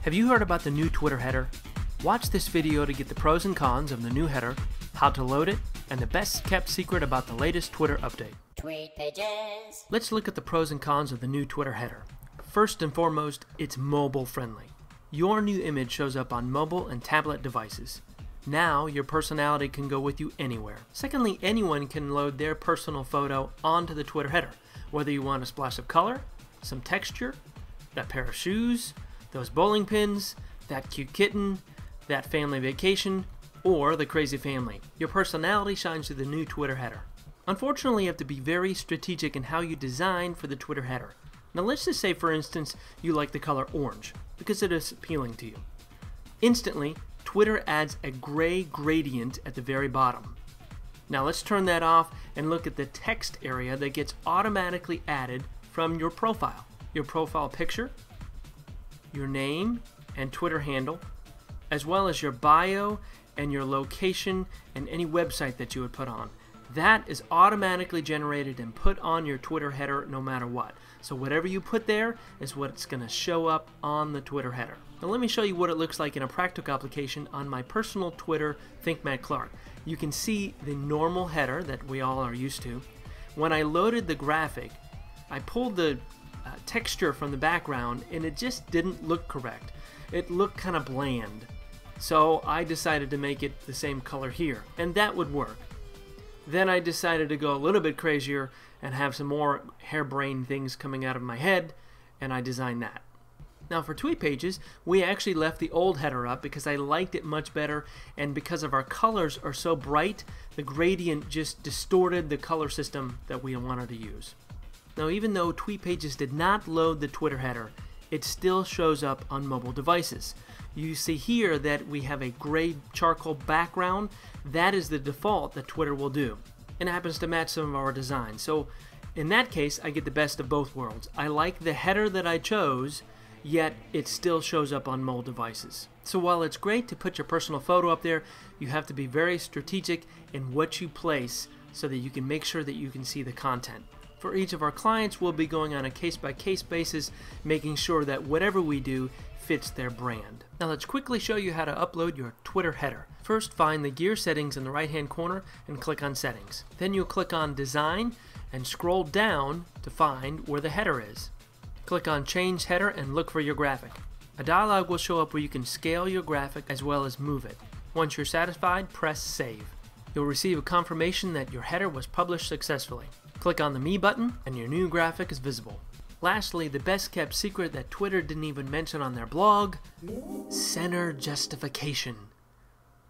Have you heard about the new Twitter header? Watch this video to get the pros and cons of the new header, how to load it, and the best kept secret about the latest Twitter update. Tweet pages. Let's look at the pros and cons of the new Twitter header. First and foremost, it's mobile friendly. Your new image shows up on mobile and tablet devices. Now your personality can go with you anywhere. Secondly, anyone can load their personal photo onto the Twitter header, whether you want a splash of color, some texture, that pair of shoes, those bowling pins, that cute kitten, that family vacation, or the crazy family. Your personality shines through the new Twitter header. Unfortunately, you have to be very strategic in how you design for the Twitter header. Now let's just say, for instance, you like the color orange because it is appealing to you. Instantly, Twitter adds a gray gradient at the very bottom. Now let's turn that off and look at the text area that gets automatically added from your profile. Your profile picture, your name and Twitter handle, as well as your bio and your location and any website that you would put on. That is automatically generated and put on your Twitter header no matter what. So whatever you put there is what's going to show up on the Twitter header. Now let me show you what it looks like in a practical application on my personal Twitter, Think Matt Clark. You can see the normal header that we all are used to. When I loaded the graphic, I pulled the texture from the background and it just didn't look correct. It looked kind of bland. So I decided to make it the same color here, and that would work. Then I decided to go a little bit crazier and have some more harebrained things coming out of my head, and I designed that. Now for tweet pages, we actually left the old header up because I liked it much better, and because of our colors are so bright, the gradient just distorted the color system that we wanted to use. Now even though tweet pages did not load the Twitter header, it still shows up on mobile devices. You see here that we have a gray charcoal background. That is the default that Twitter will do, and it happens to match some of our designs. So in that case, I get the best of both worlds. I like the header that I chose, yet it still shows up on mobile devices. So while it's great to put your personal photo up there, you have to be very strategic in what you place so that you can make sure that you can see the content. For each of our clients, we'll be going on a case-by-case basis, making sure that whatever we do fits their brand. Now let's quickly show you how to upload your Twitter header. First, find the gear settings in the right-hand corner and click on Settings. Then you'll click on Design and scroll down to find where the header is. Click on Change Header and look for your graphic. A dialog will show up where you can scale your graphic as well as move it. Once you're satisfied, press Save. You'll receive a confirmation that your header was published successfully. Click on the Me button and your new graphic is visible. Lastly, the best kept secret that Twitter didn't even mention on their blog, center justification.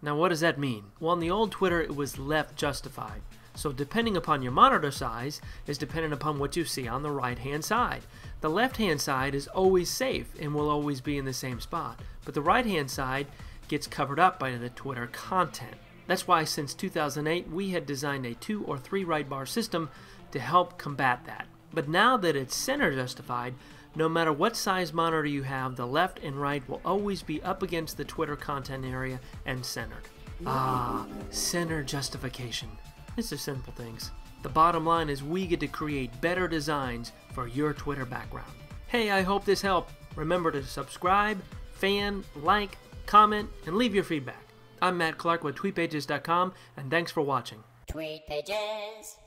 Now what does that mean? Well, in the old Twitter it was left justified. So depending upon your monitor size is dependent upon what you see on the right hand side. The left hand side is always safe and will always be in the same spot, but the right hand side gets covered up by the Twitter content. That's why since 2008 we had designed a 2 or 3 right bar system to help combat that. But now that it's center justified, no matter what size monitor you have, the left and right will always be up against the Twitter content area and centered. Ah, center justification. It's the simple things. The bottom line is we get to create better designs for your Twitter background. Hey, I hope this helped. Remember to subscribe, fan, like, comment, and leave your feedback. I'm Matt Clark with tweetpages.com, and thanks for watching. Tweet pages.